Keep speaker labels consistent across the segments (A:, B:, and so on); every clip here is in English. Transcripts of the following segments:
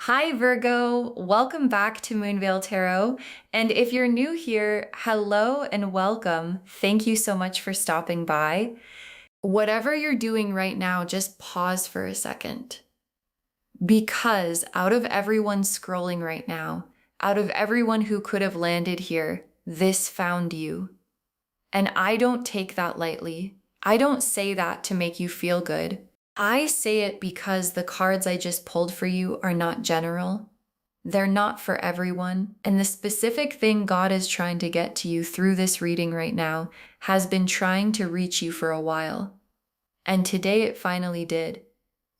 A: Hi, Virgo. Welcome back to Moonveil Tarot. And if you're new here, hello and welcome. Thank you so much for stopping by. Whatever you're doing right now, just pause for a second. Because out of everyone scrolling right now, out of everyone who could have landed here, this found you. And I don't take that lightly. I don't say that to make you feel good. I say it because the cards I just pulled for you are not general. They're not for everyone. And the specific thing God is trying to get to you through this reading right now has been trying to reach you for a while. And today it finally did.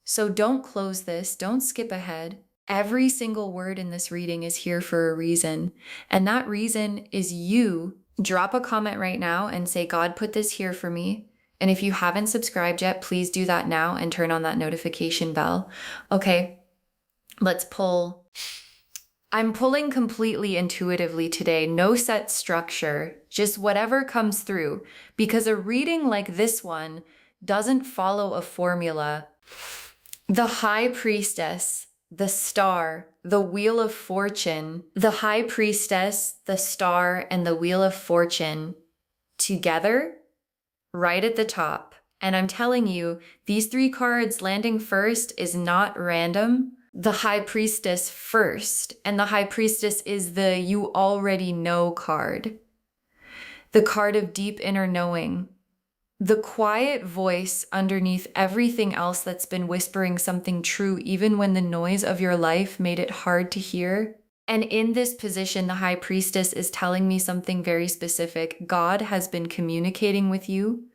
A: So don't close this. Don't skip ahead. Every single word in this reading is here for a reason. And that reason is you. Drop a comment right now and say, God put this here for me. And if you haven't subscribed yet, please do that now and turn on that notification bell. Okay, let's pull. I'm pulling completely intuitively today, no set structure, just whatever comes through, because a reading like this one doesn't follow a formula. The High Priestess, the Star, the Wheel of Fortune, the High Priestess, the Star, and the Wheel of Fortune together right at the top. And I'm telling you, these three cards landing first is not random. The High Priestess first, and the High Priestess is the you already know card. The card of deep inner knowing. The quiet voice underneath everything else that's been whispering something true, even when the noise of your life made it hard to hear. And in this position, the High Priestess is telling me something very specific. God has been communicating with you,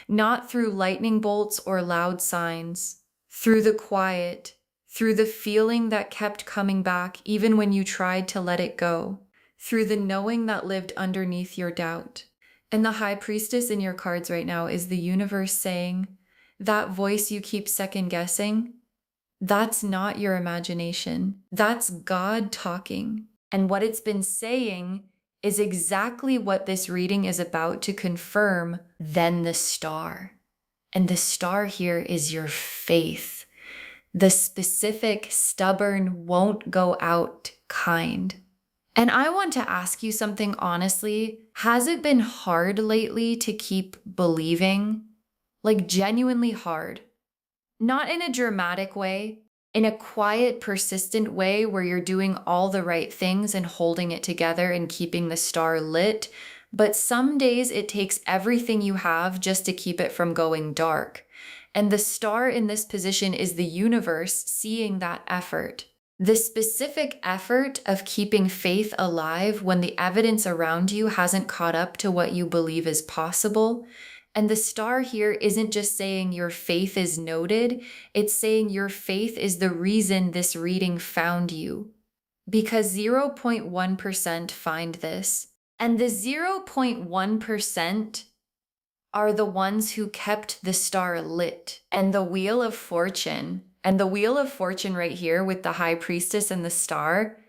A: not through lightning bolts or loud signs, through the quiet, through the feeling that kept coming back even when you tried to let it go, through the knowing that lived underneath your doubt. And the High Priestess in your cards right now is the universe saying, that voice you keep second guessing, that's not your imagination. That's God talking. And what it's been saying is exactly what this reading is about to confirm, then the star. And the star here is your faith. The specific, stubborn, won't go out kind. And I want to ask you something honestly. Has it been hard lately to keep believing? Like genuinely hard? Not in a dramatic way, in a quiet, persistent way where you're doing all the right things and holding it together and keeping the star lit. But some days it takes everything you have just to keep it from going dark. And the star in this position is the universe seeing that effort. The specific effort of keeping faith alive when the evidence around you hasn't caught up to what you believe is possible. And the star here isn't just saying your faith is noted, it's saying your faith is the reason this reading found you. Because 0.1% find this. And the 0.1% are the ones who kept the star lit. And the Wheel of Fortune, and the Wheel of Fortune right here with the High Priestess and the star,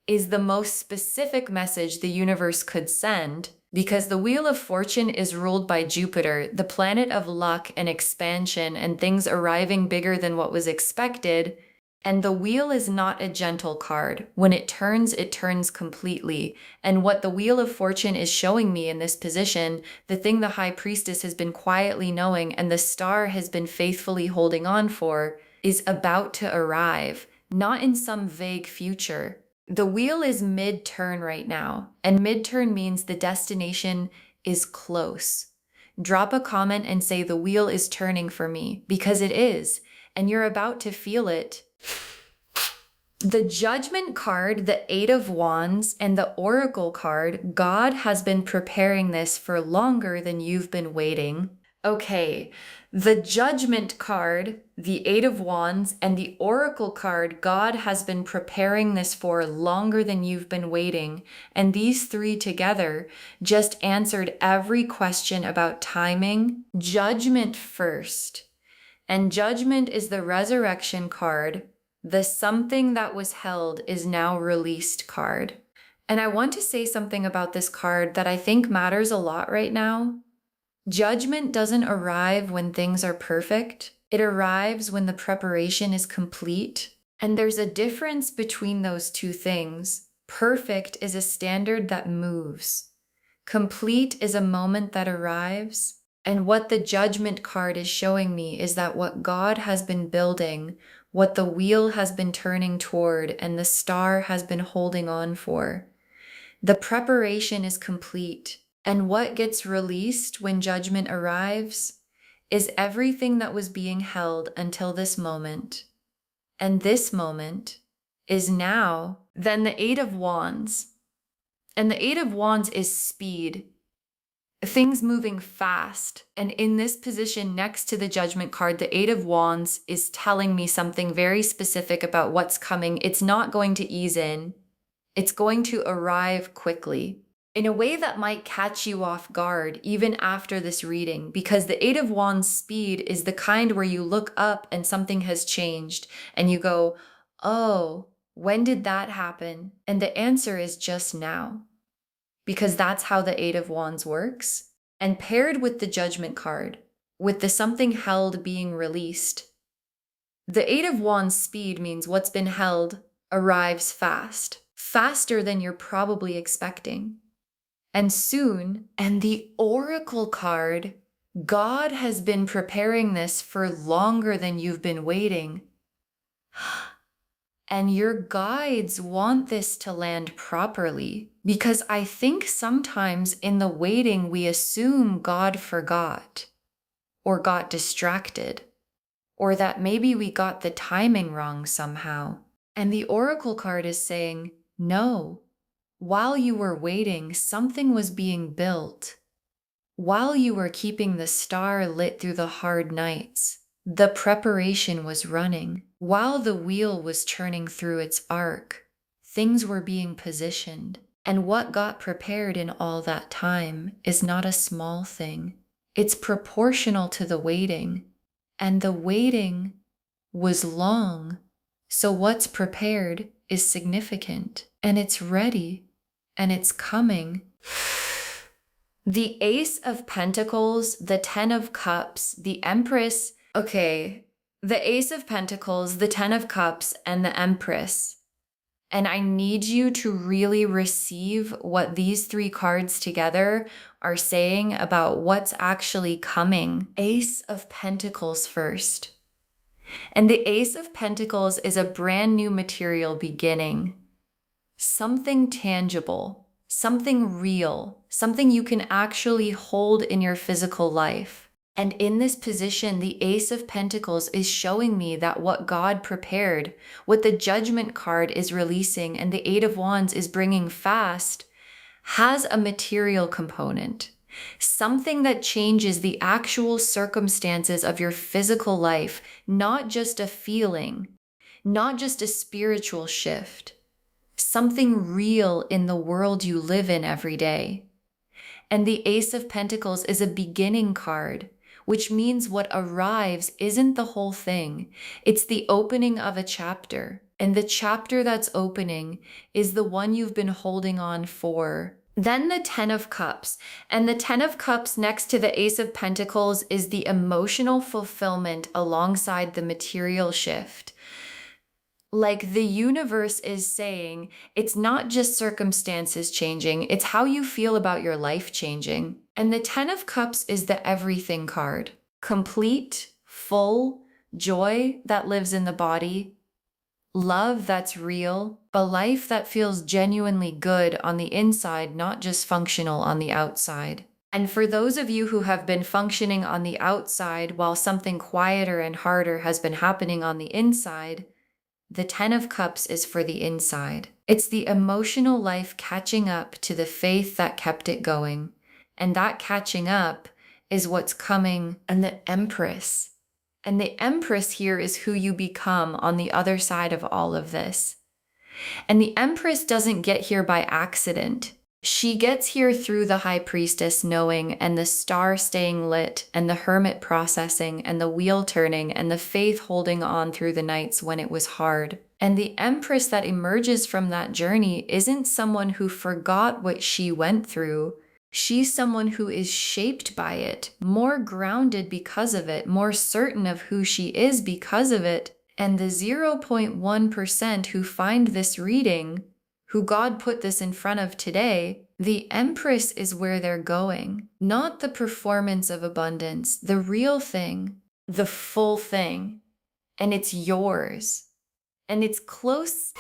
A: is the most specific message the universe could send. Because the Wheel of Fortune is ruled by Jupiter, the planet of luck and expansion and things arriving bigger than what was expected. And the wheel is not a gentle card. When it turns completely. And what the Wheel of Fortune is showing me in this position, the thing the High Priestess has been quietly knowing and the star has been faithfully holding on for, is about to arrive, not in some vague future. The wheel is mid-turn right now, and mid-turn means the destination is close. Drop a comment and say the wheel is turning for me, because it is, and you're about to feel it. The Judgment card, the Eight of Wands, and the Oracle card, God has been preparing this for longer than you've been waiting. Okay, the Judgment card, the Eight of Wands, and the Oracle card, God has been preparing this for longer than you've been waiting. And these three together just answered every question about timing. Judgment first. And Judgment is the Resurrection card. The something that was held is now released card. And I want to say something about this card that I think matters a lot right now. Judgment doesn't arrive when things are perfect. It arrives when the preparation is complete. And there's a difference between those two things. Perfect is a standard that moves. Complete is a moment that arrives. And what the Judgment card is showing me is that what God has been building, what the wheel has been turning toward, and the star has been holding on for, the preparation is complete. And what gets released when Judgment arrives is everything that was being held until this moment. And this moment is now. Then the Eight of Wands. And the Eight of Wands is speed. Things moving fast. And in this position next to the Judgment card, the Eight of Wands is telling me something very specific about what's coming. It's not going to ease in. It's going to arrive quickly in a way that might catch you off guard even after this reading, because the Eight of Wands speed is the kind where you look up and something has changed and you go, oh, when did that happen? And the answer is just now. Because that's how the Eight of Wands works. And paired with the Judgment card, with the something held being released, the Eight of Wands speed means what's been held arrives fast, faster than you're probably expecting. And soon, and the Oracle card, God has been preparing this for longer than you've been waiting. And your guides want this to land properly, because I think sometimes in the waiting we assume God forgot or got distracted, or that maybe we got the timing wrong somehow. And the Oracle card is saying, no, while you were waiting, something was being built. While you were keeping the star lit through the hard nights, the preparation was running. While the wheel was churning through its arc, things were being positioned. And what got prepared in all that time is not a small thing. It's proportional to the waiting. And the waiting was long. So what's prepared is significant. And it's ready. And it's coming. The Ace of Pentacles, the Ten of Cups, the Empress. Okay, the Ace of Pentacles, the Ten of Cups, and the Empress. And I need you to really receive what these three cards together are saying about what's actually coming. Ace of Pentacles first. And the Ace of Pentacles is a brand new material beginning. Something tangible, something real, something you can actually hold in your physical life. And in this position, the Ace of Pentacles is showing me that what God prepared, what the Judgment card is releasing and the Eight of Wands is bringing fast, has a material component. Something that changes the actual circumstances of your physical life, not just a feeling, not just a spiritual shift. Something real in the world you live in every day. And the Ace of Pentacles is a beginning card, which means what arrives isn't the whole thing. It's the opening of a chapter. And the chapter that's opening is the one you've been holding on for. Then the Ten of Cups. And the Ten of Cups next to the Ace of Pentacles is the emotional fulfillment alongside the material shift. Like the universe is saying, it's not just circumstances changing, it's how you feel about your life changing. And the Ten of Cups is the everything card. Complete, full, joy that lives in the body, love that's real, a life that feels genuinely good on the inside, not just functional on the outside. And for those of you who have been functioning on the outside while something quieter and harder has been happening on the inside, the Ten of Cups is for the inside. It's the emotional life catching up to the faith that kept it going. And that catching up is what's coming. And the Empress. And the Empress here is who you become on the other side of all of this. And the Empress doesn't get here by accident. She gets here through the High Priestess knowing and the star staying lit and the Hermit processing and the wheel turning and the faith holding on through the nights when it was hard. And the Empress that emerges from that journey isn't someone who forgot what she went through. She's someone who is shaped by it, more grounded because of it, more certain of who she is because of it. And the 0.1% who find this reading, who God put this in front of today, the Empress is where they're going. Not the performance of abundance, the real thing, the full thing. And it's yours. And it's close.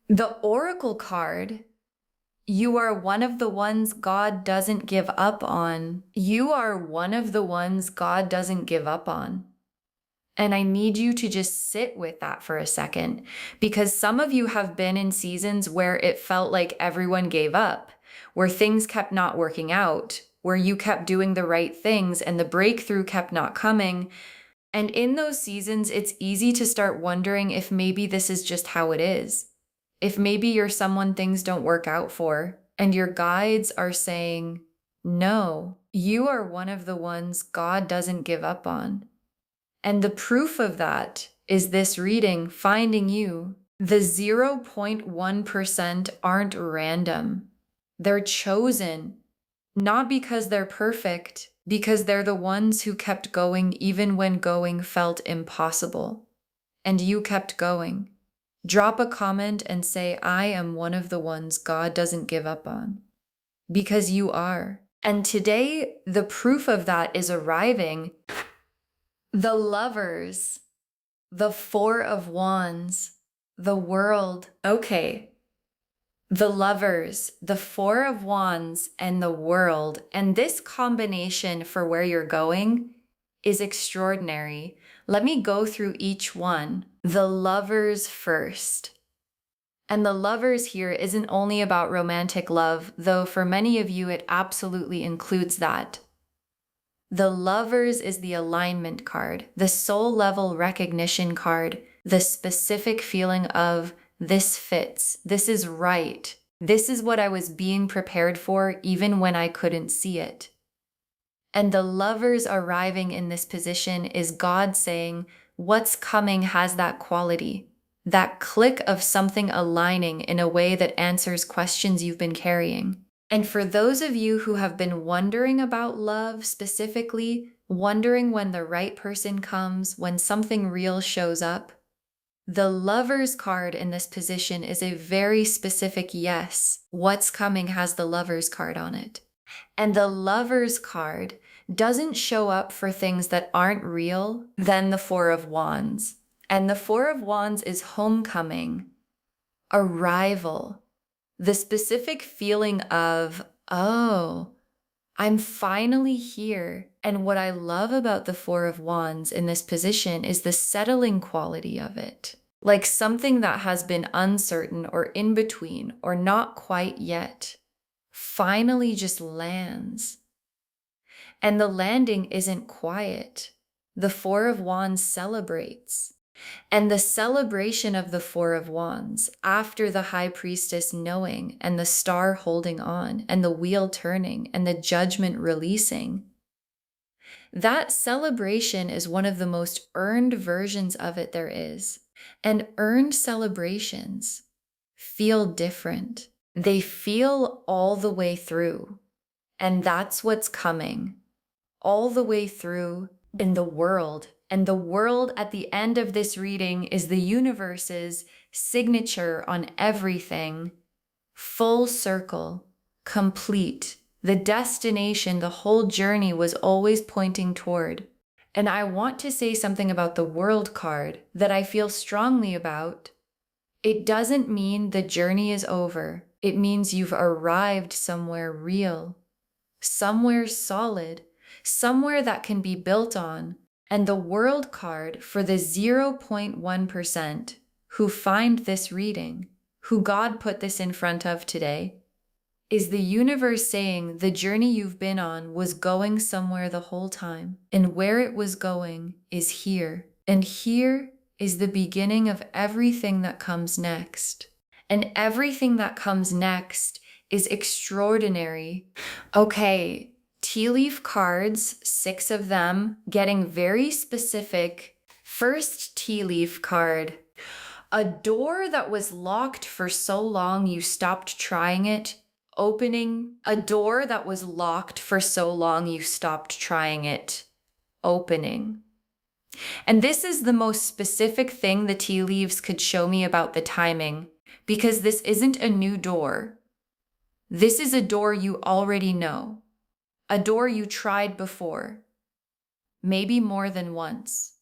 A: The Oracle card, you are one of the ones God doesn't give up on. You are one of the ones God doesn't give up on. And I need you to just sit with that for a second, because some of you have been in seasons where it felt like everyone gave up, where things kept not working out, where you kept doing the right things and the breakthrough kept not coming. And in those seasons, it's easy to start wondering if maybe this is just how it is. If maybe you're someone things don't work out for, and your guides are saying, no, you are one of the ones God doesn't give up on. And the proof of that is this reading finding you. The 0.1% aren't random. They're chosen, not because they're perfect, because they're the ones who kept going even when going felt impossible. And you kept going. Drop a comment and say, I am one of the ones God doesn't give up on. Because you are. And today, the proof of that is arriving. The Lovers, the Four of Wands, the World. Okay. The Lovers, the Four of Wands, and the World. And this combination for where you're going is extraordinary. Let me go through each one. The Lovers first. And the Lovers here isn't only about romantic love, though for many of you it absolutely includes that. The Lovers is the alignment card, the soul level recognition card, the specific feeling of this fits, this is right, this is what I was being prepared for even when I couldn't see it. And the Lovers arriving in this position is God saying, what's coming has that quality, that click of something aligning in a way that answers questions you've been carrying. And for those of you who have been wondering about love specifically, wondering when the right person comes, when something real shows up, the Lovers card in this position is a very specific yes. What's coming has the Lovers card on it. And the Lovers card doesn't show up for things that aren't real than the Four of Wands. And the Four of Wands is homecoming, arrival. The specific feeling of, oh, I'm finally here. And what I love about the Four of Wands in this position is the settling quality of it. Like something that has been uncertain or in between or not quite yet finally just lands. And the landing isn't quiet. The Four of Wands celebrates. And the celebration of the Four of Wands, after the High Priestess knowing and the Star holding on and the wheel turning and the Judgment releasing, that celebration is one of the most earned versions of it there is. And earned celebrations feel different. They feel all the way through. And that's what's coming all the way through in the world. And the world at the end of this reading is the universe's signature on everything. Full circle, complete. The destination, the whole journey was always pointing toward. And I want to say something about the World card that I feel strongly about. It doesn't mean the journey is over. It means you've arrived somewhere real, somewhere solid, somewhere that can be built on. And the World card for the 0.1% who find this reading, who God put this in front of today, is the universe saying the journey you've been on was going somewhere the whole time. And where it was going is here. And here is the beginning of everything that comes next. And everything that comes next is extraordinary. Okay. Tea leaf cards, 6 of them, getting very specific. First tea leaf card. A door that was locked for so long you stopped trying it, opening. A door that was locked for so long you stopped trying it, opening. And this is the most specific thing the tea leaves could show me about the timing, because this isn't a new door. This is a door you already know, a door you tried before, maybe more than once,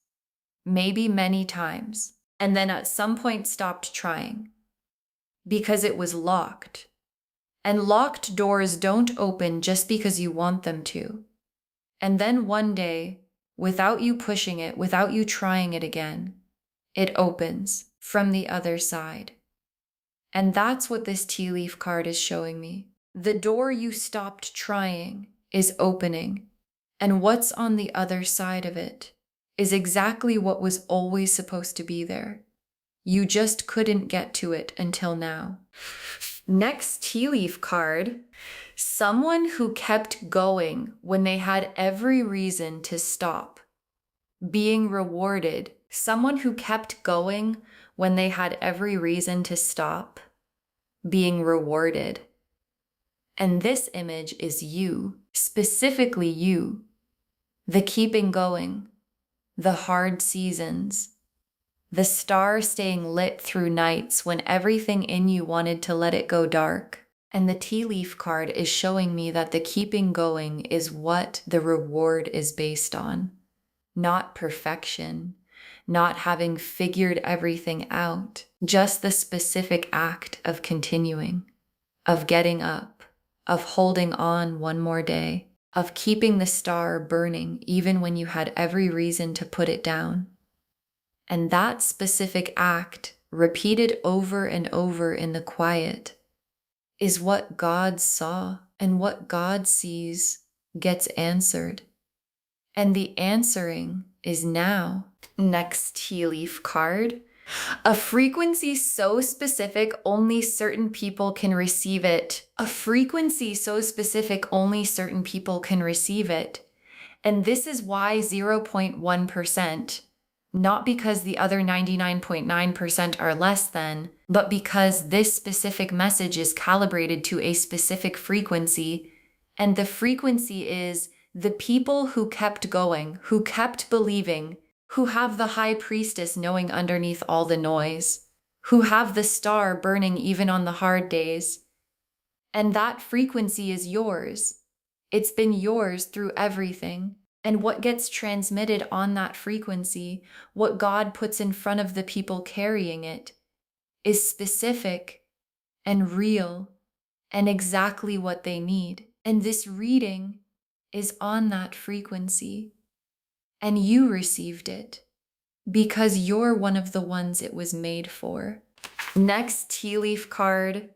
A: maybe many times, and then at some point stopped trying because it was locked. And locked doors don't open just because you want them to. And then one day, without you pushing it, without you trying it again, it opens from the other side. And that's what this tea leaf card is showing me. The door you stopped trying is opening. And what's on the other side of it is exactly what was always supposed to be there. You just couldn't get to it until now. Next tea leaf card, someone who kept going when they had every reason to stop, being rewarded. Someone who kept going when they had every reason to stop, being rewarded. And this image is you, specifically you, the keeping going, the hard seasons, the star staying lit through nights when everything in you wanted to let it go dark. And the tea leaf card is showing me that the keeping going is what the reward is based on, not perfection, not having figured everything out, just the specific act of continuing, of getting up, of holding on one more day, of keeping the star burning even when you had every reason to put it down. And that specific act, repeated over and over in the quiet, is what God saw, and what God sees gets answered. And the answering is now. Next tea leaf card. A frequency so specific only certain people can receive it. A frequency so specific only certain people can receive it. And this is why 0.1%, not because the other 99.9% are less than, but because this specific message is calibrated to a specific frequency. And the frequency is the people who kept going, who kept believing, who have the high priestess knowing underneath all the noise, who have the star burning even on the hard days. And that frequency is yours. It's been yours through everything. And what gets transmitted on that frequency, what God puts in front of the people carrying it, is specific and real and exactly what they need. And this reading is on that frequency. And you received it because you're one of the ones it was made for. Next tea leaf card,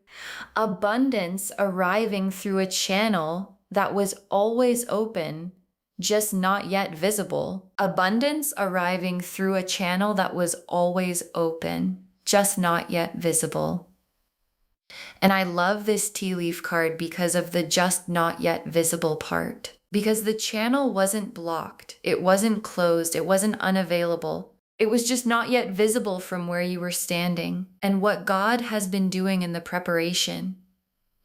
A: abundance arriving through a channel that was always open, just not yet visible. Abundance arriving through a channel that was always open, just not yet visible. And I love this tea leaf card because of the just not yet visible part. Because the channel wasn't blocked, it wasn't closed, it wasn't unavailable. It was just not yet visible from where you were standing. And what God has been doing in the preparation,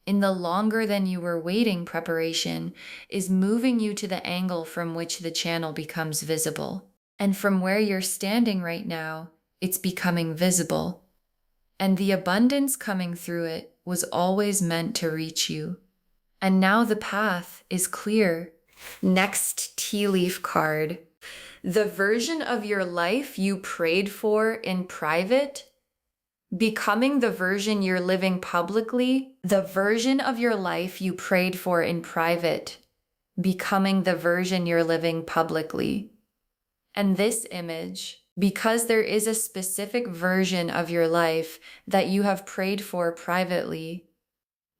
A: in the longer than you were waiting preparation, is moving you to the angle from which the channel becomes visible. And from where you're standing right now, it's becoming visible. And the abundance coming through it was always meant to reach you. And now the path is clear. Next tea leaf card. The version of your life you prayed for in private, becoming the version you're living publicly. The version of your life you prayed for in private, becoming the version you're living publicly. And this image, because there is a specific version of your life that you have prayed for privately,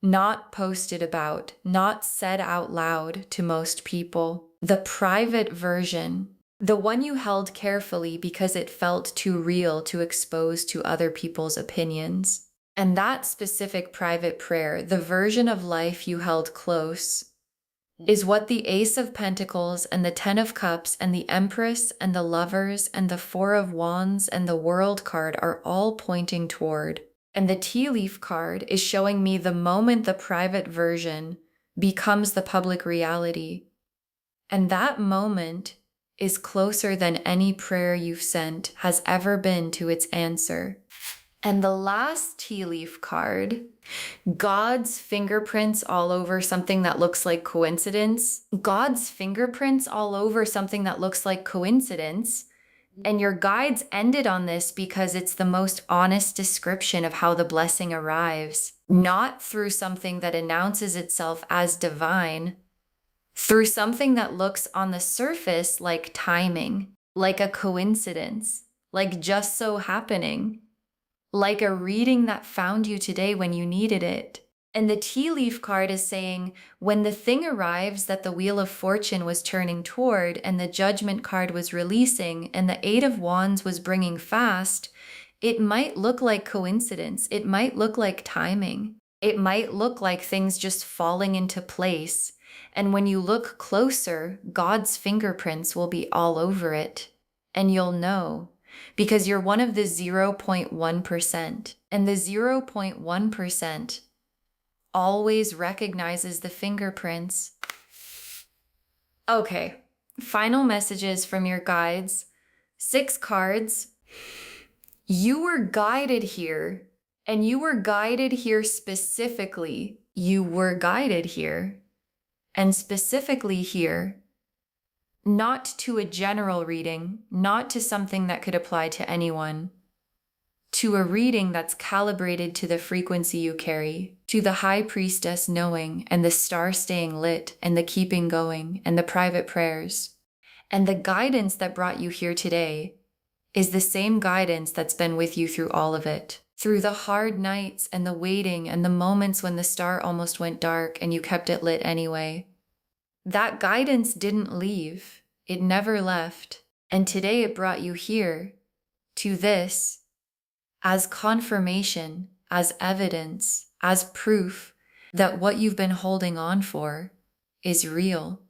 A: not posted about, not said out loud to most people. The private version, the one you held carefully because it felt too real to expose to other people's opinions. And that specific private prayer, the version of life you held close, is what the Ace of Pentacles and the Ten of Cups and the Empress and the Lovers and the Four of Wands and the World card are all pointing toward. And the tea leaf card is showing me the moment the private version becomes the public reality. And that moment is closer than any prayer you've sent has ever been to its answer. And the last tea leaf card, God's fingerprints all over something that looks like coincidence. God's fingerprints all over something that looks like coincidence. And your guides ended on this because it's the most honest description of how the blessing arrives, not through something that announces itself as divine, through something that looks on the surface like timing, like a coincidence, like just so happening, like a reading that found you today when you needed it. And the tea leaf card is saying, when the thing arrives that the Wheel of Fortune was turning toward and the Judgment card was releasing and the Eight of Wands was bringing fast, it might look like coincidence. It might look like timing. It might look like things just falling into place. And when you look closer, God's fingerprints will be all over it. And you'll know, because you're one of the 0.1%. And the 0.1% always recognizes the fingerprints. Okay, final messages from your guides. 6 cards. You were guided here, and you were guided here specifically. You were guided here, and specifically here, not to a general reading, not to something that could apply to anyone, to a reading that's calibrated to the frequency you carry, to the High Priestess knowing and the star staying lit and the keeping going and the private prayers. And the guidance that brought you here today is the same guidance that's been with you through all of it, through the hard nights and the waiting and the moments when the star almost went dark and you kept it lit anyway. That guidance didn't leave. It never left. And today it brought you here to this, as confirmation, as evidence, as proof that what you've been holding on for is real.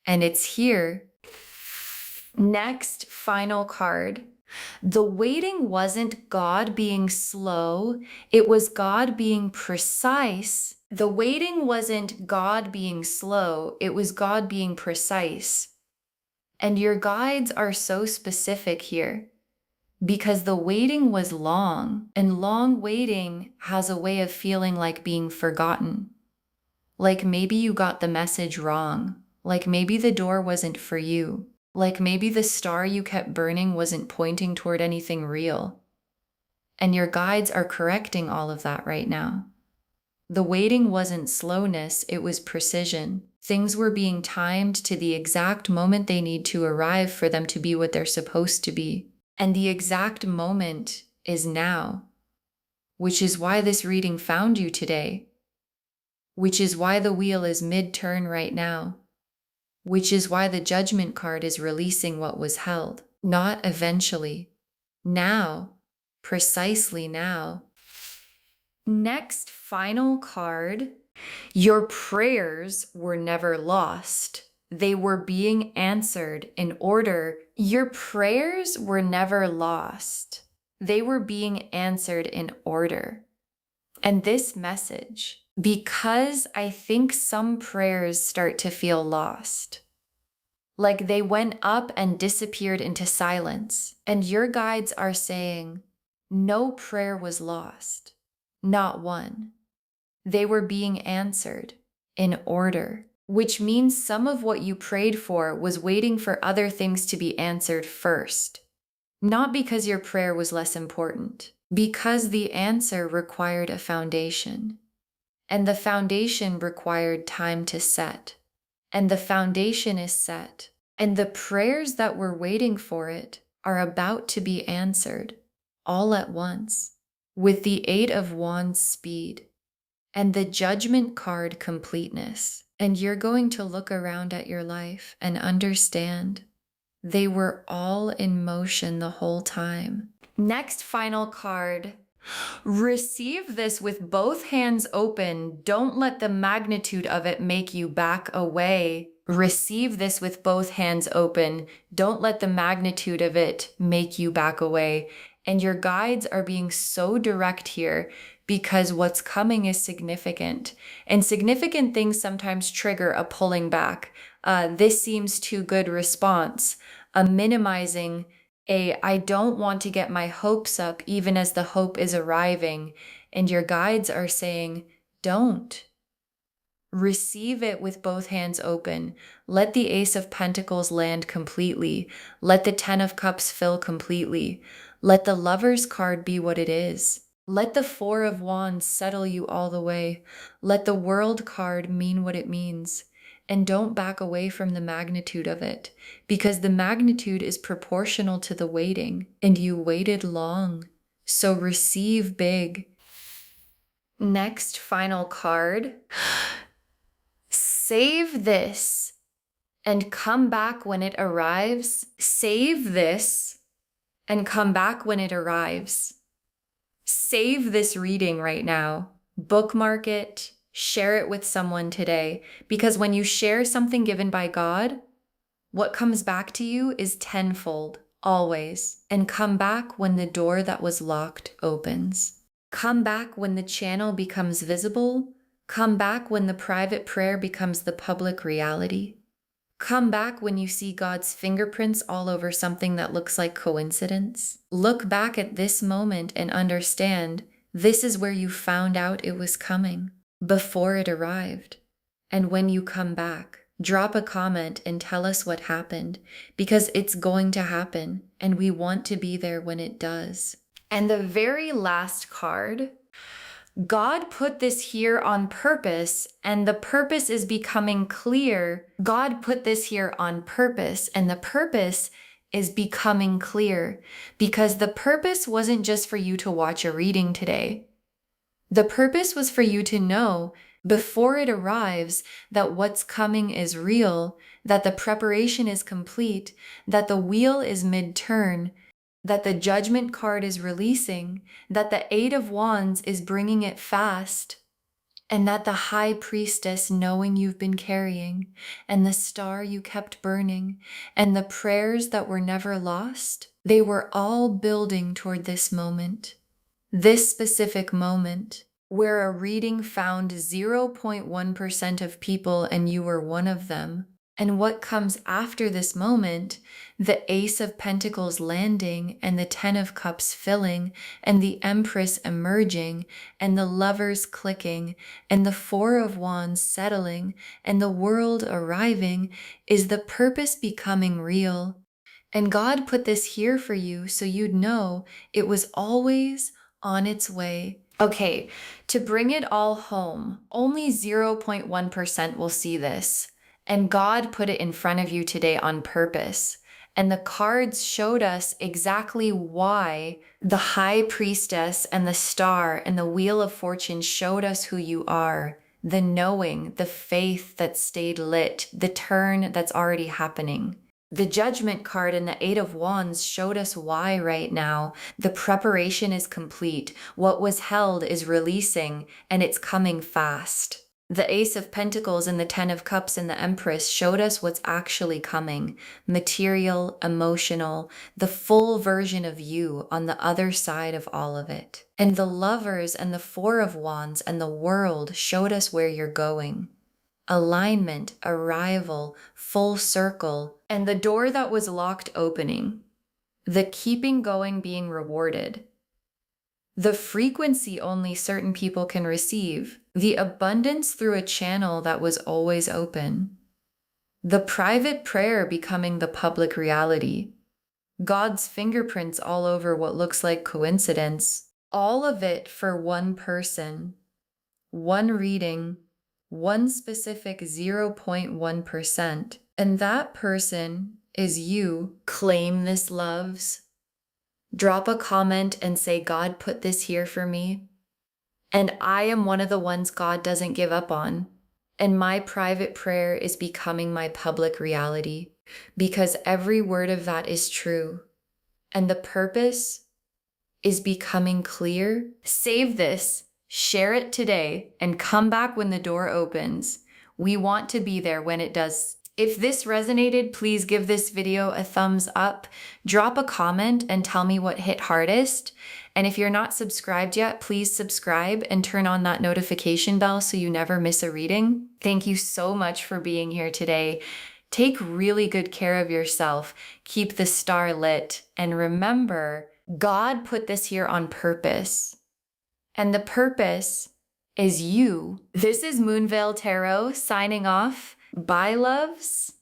A: And it's here. Next, final card. The waiting wasn't God being slow, it was God being precise. The waiting wasn't God being slow, it was God being precise. And your guides are so specific here, because the waiting was long, and long waiting has a way of feeling like being forgotten. Like maybe you got the message wrong. Like maybe the door wasn't for you. Like maybe the star you kept burning wasn't pointing toward anything real. And your guides are correcting all of that right now. The waiting wasn't slowness, it was precision. Things were being timed to the exact moment they need to arrive for them to be what they're supposed to be. And the exact moment is now, which is why this reading found you today, which is why the wheel is mid-turn right now, which is why the Judgment card is releasing what was held, not eventually, now, precisely now. Next, final card. Your prayers were never lost. They were being answered in order. Your prayers were never lost. They were being answered in order. And this message, because I think some prayers start to feel lost, like they went up and disappeared into silence. And your guides are saying, no prayer was lost, not one. They were being answered in order, which means some of what you prayed for was waiting for other things to be answered first. Not because your prayer was less important, because the answer required a foundation. And the foundation required time to set. And the foundation is set. And the prayers that were waiting for it are about to be answered all at once, with the Eight of Wands speed and the Judgment card completeness. And you're going to look around at your life and understand they were all in motion the whole time. Next final card. Receive this with both hands open. Don't let the magnitude of it make you back away. Receive this with both hands open. Don't let the magnitude of it make you back away. And your guides are being so direct here because what's coming is significant. And significant things sometimes trigger a pulling back, this seems too good response, a minimizing, I don't want to get my hopes up even as the hope is arriving. And your guides are saying, don't. Receive it with both hands open. Let the Ace of Pentacles land completely. Let the Ten of Cups fill completely. Let the Lover's card be what it is. Let the Four of Wands settle you all the way. Let the World card mean what it means. And don't back away from the magnitude of it, because the magnitude is proportional to the waiting, and you waited long. So receive big. Next, final card. Save this and come back when it arrives. Save this and come back when it arrives. Save this reading right now. Bookmark it. Share it with someone today. Because when you share something given by God, what comes back to you is tenfold, always. And come back when the door that was locked opens. Come back when the channel becomes visible. Come back when the private prayer becomes the public reality. Come back when you see God's fingerprints all over something that looks like coincidence. Look back at this moment and understand this is where you found out it was coming, before it arrived. And when you come back, drop a comment and tell us what happened, because it's going to happen and we want to be there when it does. And the very last card, God put this here on purpose, and the purpose is becoming clear. God put this here on purpose, and the purpose is becoming clear, because the purpose wasn't just for you to watch a reading today. The purpose was for you to know before it arrives that what's coming is real, that the preparation is complete, that the wheel is mid-turn, that the Judgment card is releasing, that the Eight of Wands is bringing it fast, and that the High Priestess, knowing you've been carrying, and the star you kept burning, and the prayers that were never lost, they were all building toward this moment. This specific moment, where a reading found 0.1% of people and you were one of them. And what comes after this moment, the Ace of Pentacles landing and the Ten of Cups filling and the Empress emerging and the Lovers clicking and the Four of Wands settling and the World arriving, is the purpose becoming real. And God put this here for you so you'd know it was always on its way. Okay, to bring it all home, only 0.1% will see this. And God put it in front of you today on purpose. And the cards showed us exactly why the High Priestess and the Star and the Wheel of Fortune showed us who you are. The knowing, the faith that stayed lit, the turn that's already happening. The Judgment card and the Eight of Wands showed us why right now. The preparation is complete. What was held is releasing, and it's coming fast. The Ace of Pentacles and the Ten of Cups and the Empress showed us what's actually coming. Material, emotional, the full version of you on the other side of all of it. And the Lovers and the Four of Wands and the World showed us where you're going. Alignment, arrival, full circle, and the door that was locked opening. The keeping going being rewarded. The frequency only certain people can receive. The abundance through a channel that was always open. The private prayer becoming the public reality. God's fingerprints all over what looks like coincidence. All of it for one person. One reading. One specific 0.1%. And that person is you. Claim this, loves. Drop a comment and say, God put this here for me. And I am one of the ones God doesn't give up on. And my private prayer is becoming my public reality, because every word of that is true. And the purpose is becoming clear. Save this, share it today, and come back when the door opens. We want to be there when it does. If this resonated, please give this video a thumbs up, drop a comment and tell me what hit hardest. And if you're not subscribed yet, please subscribe and turn on that notification bell so you never miss a reading. Thank you so much for being here today. Take really good care of yourself. Keep the star lit. And remember, God put this here on purpose. And the purpose is you. This is Moonveil Tarot signing off. Bye, loves.